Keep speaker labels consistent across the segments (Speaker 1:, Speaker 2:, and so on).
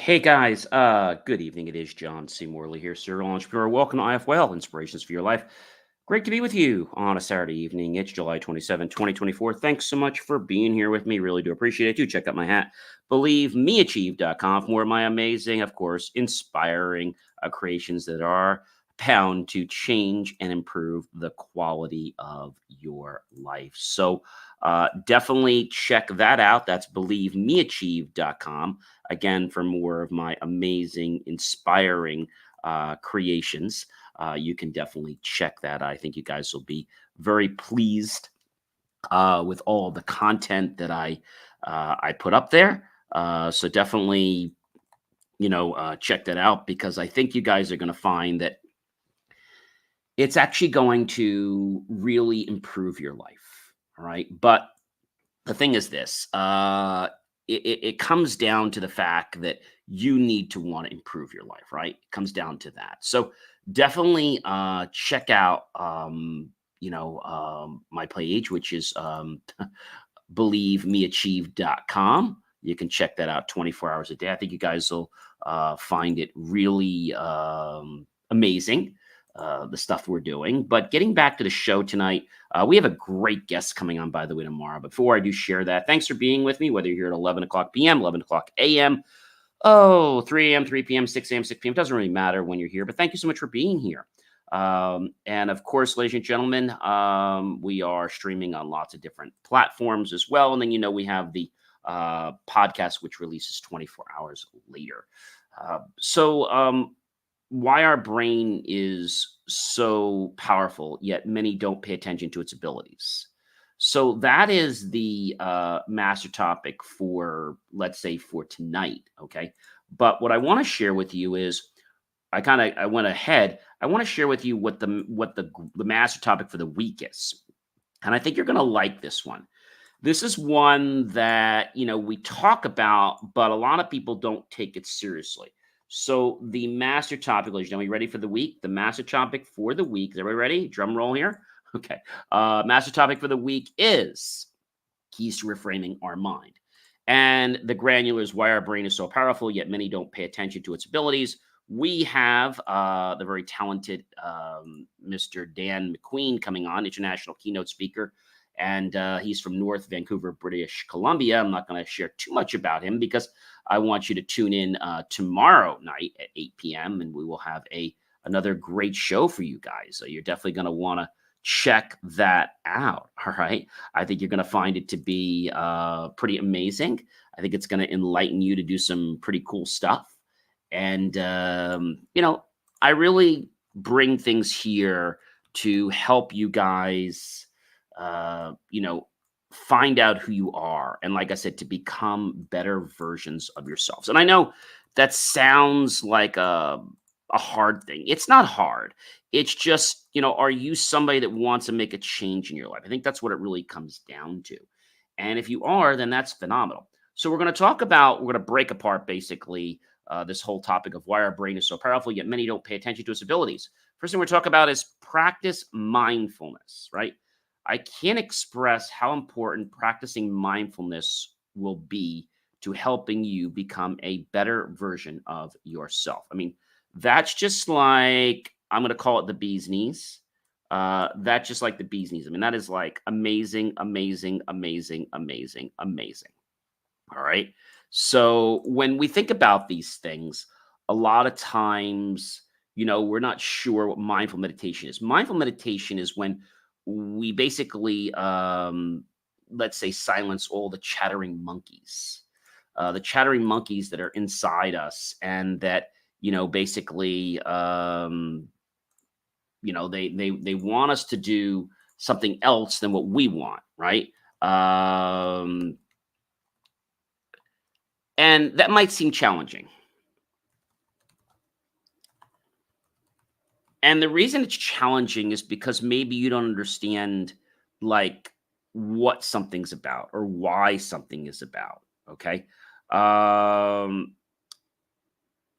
Speaker 1: Hey guys, good evening. It is John C. Morley here, serial entrepreneur. Welcome to IFL Inspirations for Your Life. Great to be with you on a Saturday evening. It's July 27, 2024. Thanks so much for being here with me. Really do appreciate it. Do check out my hat, believemeachieve.com for more of my amazing, of course, inspiring creations that are bound to change and improve the quality of your life. So definitely check that out. That's believemeachieve.com. Again, for more of my amazing, inspiring creations. You can definitely check that. I think you guys will be very pleased with all the content that I put up there. So definitely, check that out because I think you guys are going to find that it's actually going to really improve your life. All right, but the thing is this: it comes down to the fact that you need to want to improve your life, right? It comes down to that. So definitely check out my page, which is believemeachieve.com. You can check that out 24 hours a day. I think you guys will find it really amazing, the stuff we're doing. But getting back to the show tonight, we have a great guest coming on, by the way, tomorrow. Before I do share that, thanks for being with me, whether you're here at 11 o'clock p.m., 11 o'clock a.m., 3 a.m., 3 p.m., 6 a.m., 6 p.m. Doesn't really matter when you're here, but thank you so much for being here. And of course, ladies and gentlemen, we are streaming on lots of different platforms as well. And then, we have the podcast, which releases 24 hours later. So, why our brain is so powerful, yet many don't pay attention to its abilities. So that is the master topic for, let's say, for tonight. Okay. But what I want to share with you is I went ahead. I want to share with you what the master topic for the week is. And I think you're going to like this one. This is one that, we talk about, but a lot of people don't take it seriously. So the master topic, ladies and gentlemen, you ready for the week? The master topic for the week. Is everybody ready? Drum roll here. Okay. Master topic for the week is keys to reframing our mind. And the granular is why our brain is so powerful, yet many don't pay attention to its abilities. We have the very talented Mr. Dan McQueen coming on, international keynote speaker. And he's from North Vancouver, British Columbia. I'm not going to share too much about him because I want you to tune in tomorrow night at 8 p.m. and we will have another great show for you guys. So you're definitely going to want to check that out. All right. I think you're going to find it to be pretty amazing. I think it's going to enlighten you to do some pretty cool stuff. And, I really bring things here to help you guys, find out who you are. And like I said, to become better versions of yourselves. And I know that sounds like a hard thing. It's not hard. It's just, are you somebody that wants to make a change in your life? I think that's what it really comes down to. And if you are, then that's phenomenal. So we're going to break apart basically this whole topic of why our brain is so powerful, yet many don't pay attention to its abilities. First thing we're talking about is practice mindfulness, right? I can't express how important practicing mindfulness will be to helping you become a better version of yourself. I mean, that's just like, I'm going to call it the bee's knees. That's just like the bee's knees. I mean, that is like amazing, amazing, amazing, amazing, amazing. All right. So when we think about these things, a lot of times, we're not sure what mindful meditation is. Mindful meditation is when we basically, let's say, silence all the chattering monkeys that are inside us, and that, basically, they want us to do something else than what we want, right? Um, and that might seem challenging. And the reason it's challenging is because maybe you don't understand, like, what something's about or why something is about. Okay. Um,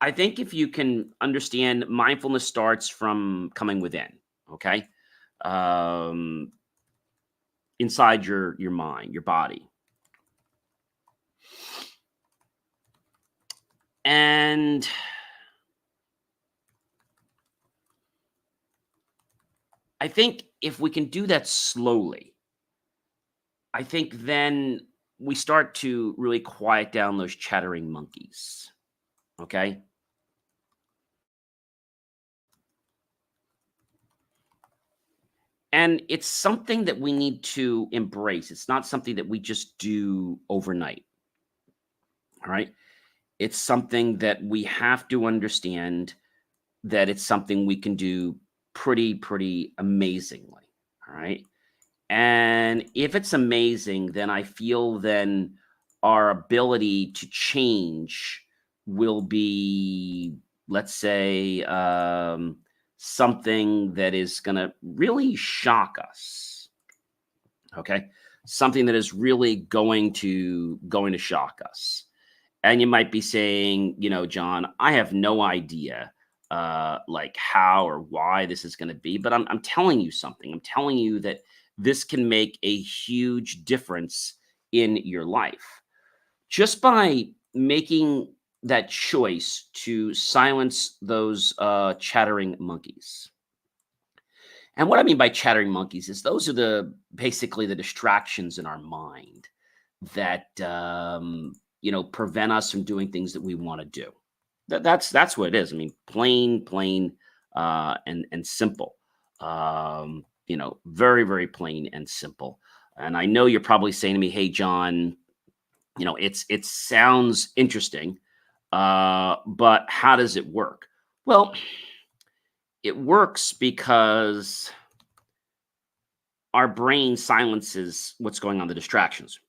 Speaker 1: I think if you can understand, mindfulness starts from coming within. Okay. Um, inside your mind, your body. And I think if we can do that slowly, I think then we start to really quiet down those chattering monkeys. Okay. And it's something that we need to embrace. It's not something that we just do overnight. All right. It's something that we have to understand that it's something we can do pretty amazingly. All right. And if it's amazing, then I feel then our ability to change will be, let's say, something that is going to really shock us. Okay, something that is really going to shock us. And you might be saying, John, I have no idea, like how or why this is going to be, but I'm telling you something. I'm telling you that this can make a huge difference in your life just by making that choice to silence those chattering monkeys. And what I mean by chattering monkeys is those are the basically the distractions in our mind that prevent us from doing things that we want to do. That's what it is. I mean, plain, and simple. Very plain and simple. And I know you're probably saying to me, "Hey, John, it sounds interesting, but how does it work?" Well, it works because our brain silences what's going on, the distractions.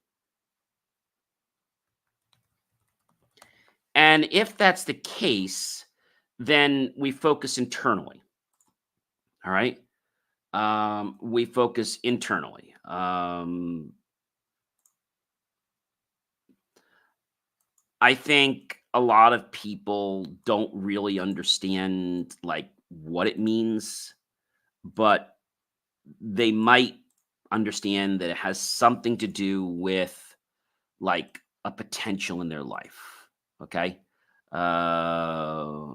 Speaker 1: And if that's the case, then we focus internally. All right. We focus internally. I think a lot of people don't really understand like what it means, but they might understand that it has something to do with like a potential in their life. Okay. Uh,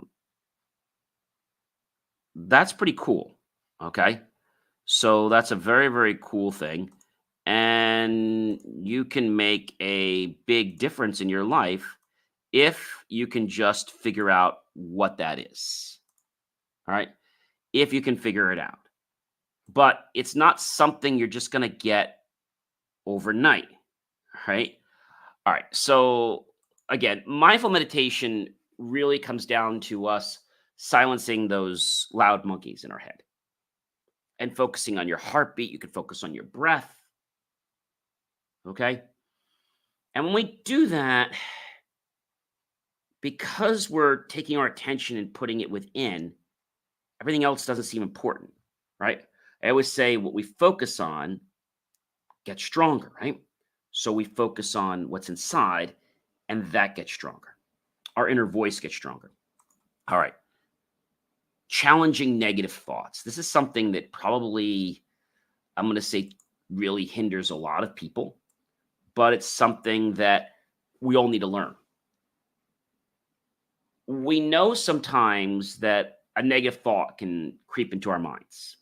Speaker 1: that's pretty cool. Okay. So that's a very cool thing. And you can make a big difference in your life if you can just figure out what that is. All right. If you can figure it out. But it's not something you're just going to get overnight. Right. All right. So again, mindful meditation really comes down to us silencing those loud monkeys in our head and focusing on your heartbeat. You can focus on your breath. Okay. And when we do that, because we're taking our attention and putting it within, everything else doesn't seem important, right? I always say what we focus on gets stronger, right? So we focus on what's inside and that gets stronger. Our inner voice gets stronger. All right. Challenging negative thoughts. This is something that probably, I'm going to say, really hinders a lot of people, but it's something that we all need to learn. We know sometimes that a negative thought can creep into our minds.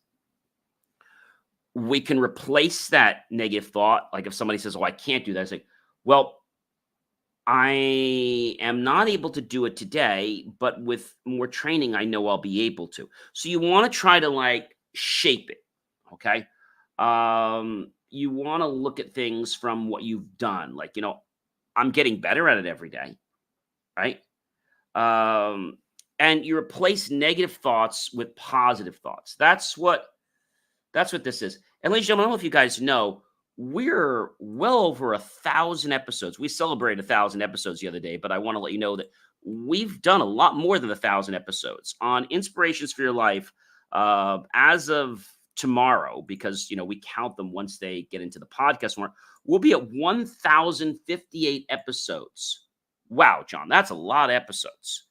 Speaker 1: We can replace that negative thought. Like if somebody says, "Oh, I can't do that," I say, "Well, I am not able to do it today, but with more training, I know I'll be able to." So you want to try to like shape it. Okay. You want to look at things from what you've done. Like, I'm getting better at it every day. Right. Um, and you replace negative thoughts with positive thoughts. That's what this is. And ladies and gentlemen, I don't know if you guys know, we're well over 1,000 episodes. We celebrated 1,000 episodes the other day, but I want to let you know that we've done a lot more than 1,000 episodes on inspirations for your life. As of tomorrow, because we count them once they get into the podcast form, we'll be at 1,058 episodes. Wow, John, that's a lot of episodes.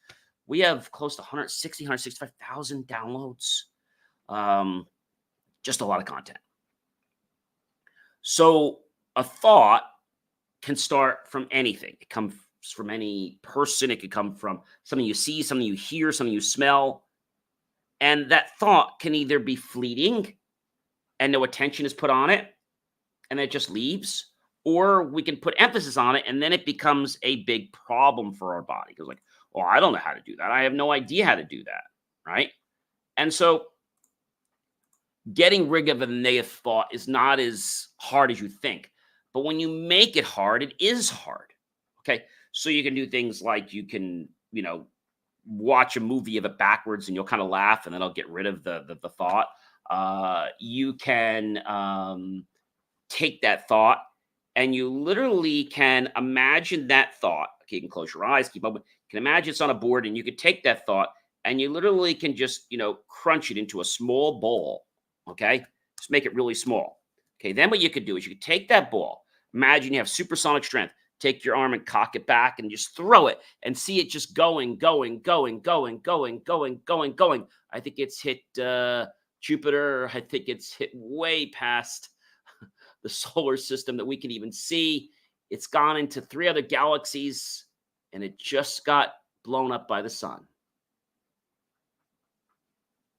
Speaker 1: We have close to 165,000 downloads. Um, just a lot of content. So a thought can start from anything. It comes from any person. It could come from something you see, something you hear, something you smell. And that thought can either be fleeting and no attention is put on it and it just leaves, or we can put emphasis on it and then it becomes a big problem for our body. Because, like, oh, I don't know how to do that. I have no idea how to do that. Right. And so getting rid of a negative thought is not as hard as you think. But when you make it hard, it is hard. Okay. So you can do things like you can, watch a movie of it backwards and you'll kind of laugh and then I'll get rid of the thought. You can take that thought and you literally can imagine that thought. Okay, you can close your eyes, keep open. You can imagine it's on a board and you could take that thought and you literally can just, crunch it into a small ball. Okay, just make it really small. Okay, then what you could do is you could take that ball. Imagine you have supersonic strength. Take your arm and cock it back and just throw it and see it just going. I think it's hit Jupiter. I think it's hit way past the solar system that we can even see. It's gone into 3 other galaxies and it just got blown up by the sun.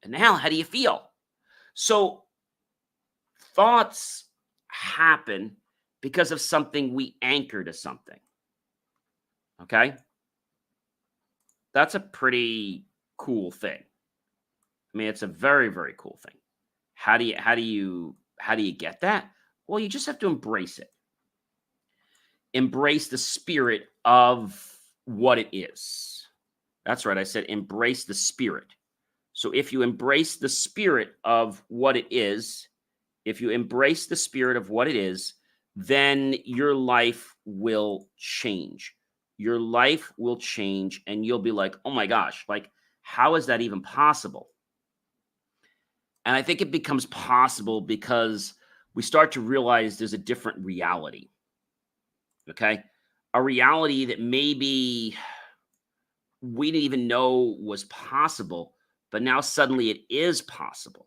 Speaker 1: And now, how do you feel? So thoughts happen because of something we anchor to something. Okay? That's a pretty cool thing. I mean, it's a very, very cool thing. How do you get that? Well, you just have to embrace it. Embrace the spirit of what it is. That's right. I said embrace the spirit. So if you embrace the spirit of what it is, then your life will change. Your life will change and you'll be like, oh my gosh, like, how is that even possible? And I think it becomes possible because we start to realize there's a different reality. Okay. A reality that maybe we didn't even know was possible, but now suddenly it is possible.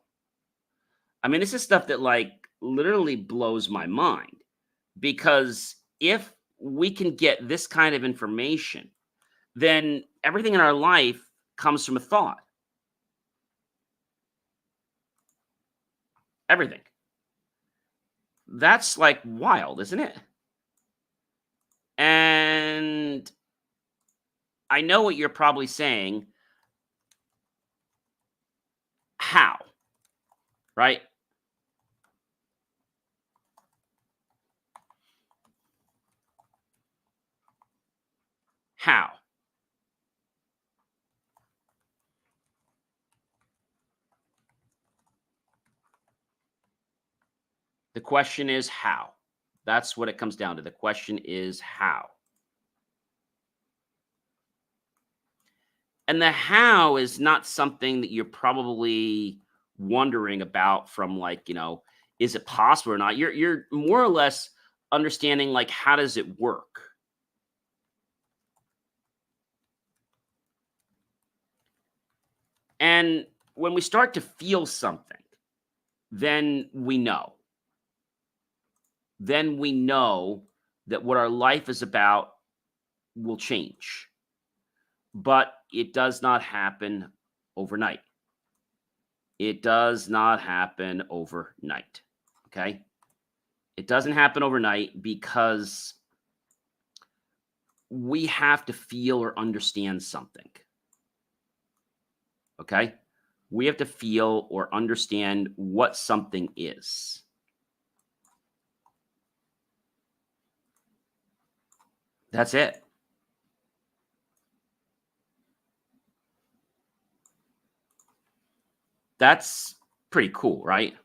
Speaker 1: I mean, this is stuff that like literally blows my mind, because if we can get this kind of information, then everything in our life comes from a thought. Everything. That's like wild, isn't it? And I know what you're probably saying. How? Right? How? The question is how. That's what it comes down to. The question is how. And the how is not something that you're probably wondering about from like, is it possible or not? You're more or less understanding like, how does it work? And when we start to feel something, then we know. Then we know that what our life is about will change. But it does not happen overnight. It does not happen overnight. Okay? It doesn't happen overnight because we have to feel or understand something. Okay? We have to feel or understand what something is. That's it. That's pretty cool, right?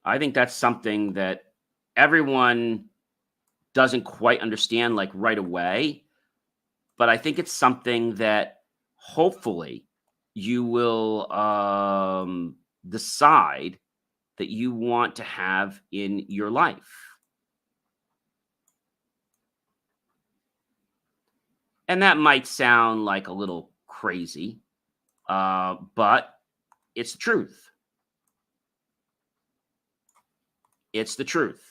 Speaker 1: I think that's something that everyone doesn't quite understand like right away, but I think it's something that hopefully you will decide that you want to have in your life. And that might sound like a little crazy, but it's the truth. It's the truth.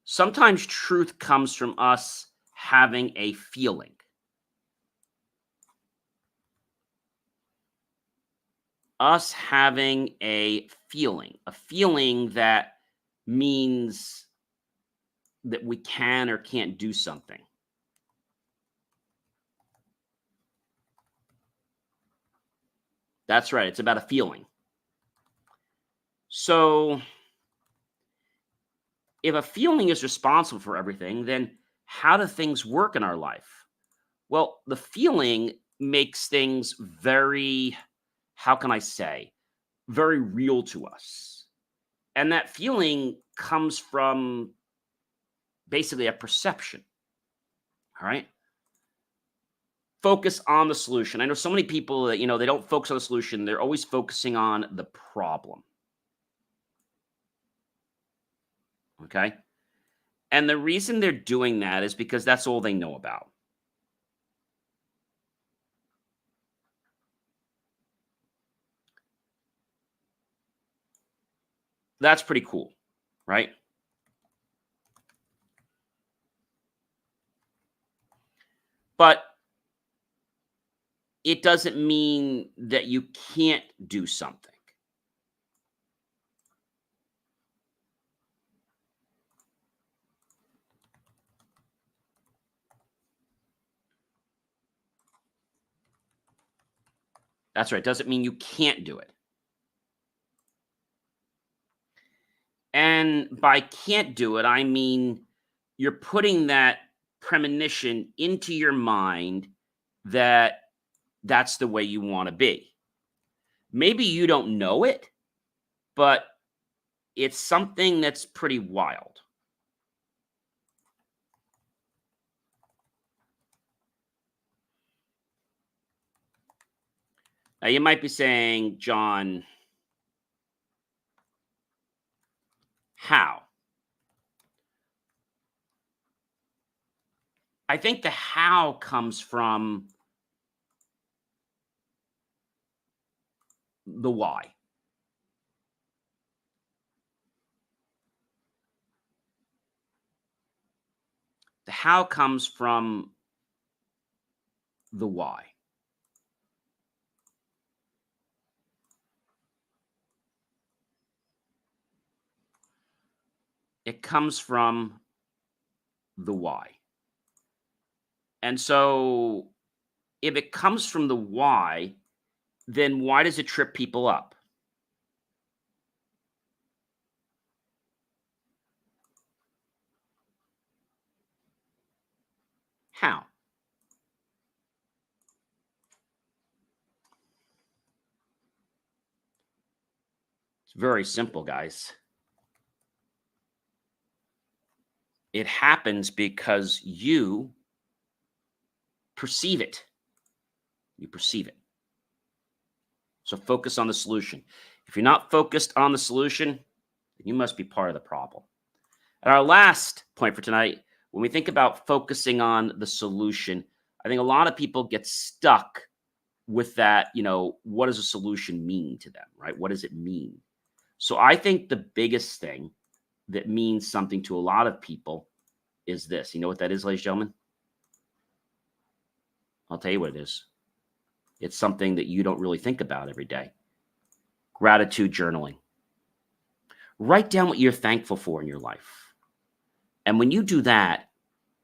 Speaker 1: Sometimes truth comes from us having a feeling. Us having a feeling that means that we can or can't do something. That's right. It's about a feeling. So if a feeling is responsible for everything, then how do things work in our life? Well, the feeling makes things very, how can I say, very real to us. And that feeling comes from basically a perception. All right. Focus on the solution. I know so many people that, they don't focus on the solution. They're always focusing on the problem. Okay. And the reason they're doing that is because that's all they know about. That's pretty cool, right? But it doesn't mean that you can't do something. That's right. It doesn't mean you can't do it. And by can't do it, I mean you're putting that premonition into your mind that that's the way you want to be. Maybe you don't know it, but it's something that's pretty wild. Now, you might be saying, John, how? I think the how comes from the why. The how comes from the why. It comes from the why. And so if it comes from the why, then why does it trip people up? How? It's very simple, guys. It happens because you perceive it. You perceive it. So focus on the solution. If you're not focused on the solution, then you must be part of the problem. And our last point for tonight, when we think about focusing on the solution, I think a lot of people get stuck with that, what does a solution mean to them, right? What does it mean? So I think the biggest thing that means something to a lot of people is this. You know what that is, ladies and gentlemen? I'll tell you what it is. It's something that you don't really think about every day. Gratitude journaling. Write down what you're thankful for in your life. And when you do that,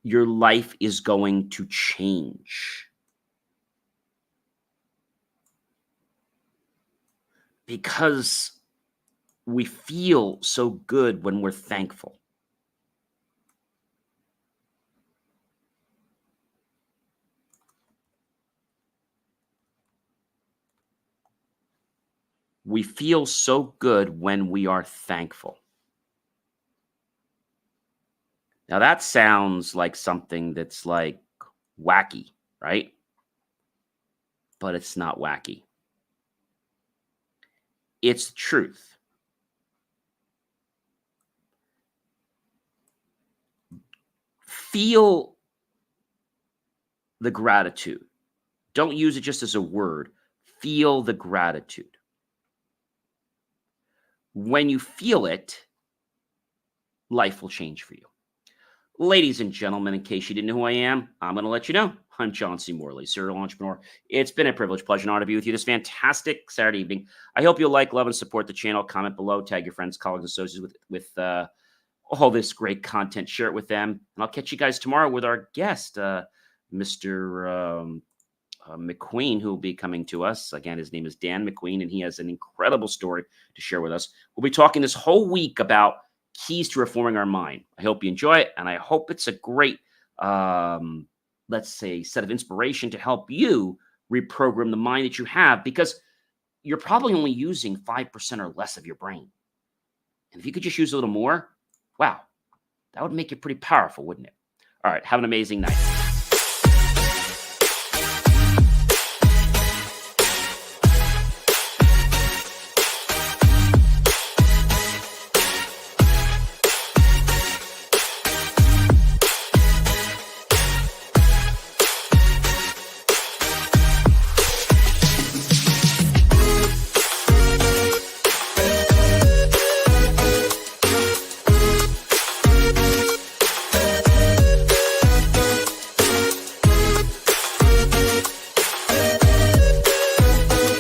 Speaker 1: your life is going to change. Because we feel so good when we're thankful. We feel so good when we are thankful. Now that sounds like something that's like wacky, right? But it's not wacky. It's the truth. Feel the gratitude. Don't use it just as a word. Feel the gratitude. When you feel it, life will change for you. Ladies and gentlemen, in case you didn't know who I am, I'm going to let you know. I'm John C. Morley, serial entrepreneur. It's been a privilege, pleasure, and honor to be with you this fantastic Saturday evening. I hope you'll like, love, and support the channel. Comment below, tag your friends, colleagues, associates with all this great content. Share it with them, and I'll catch you guys tomorrow with our guest, Mr. McQueen, who will be coming to us. Again, his name is Dan McQueen, and he has an incredible story to share with us. We'll be talking this whole week about keys to reforming our mind. I hope you enjoy it, and I hope it's a great, let's say, set of inspiration to help you reprogram the mind that you have, because you're probably only using 5% or less of your brain. And if you could just use a little more, wow, that would make it pretty powerful, wouldn't it? All right, have an amazing night.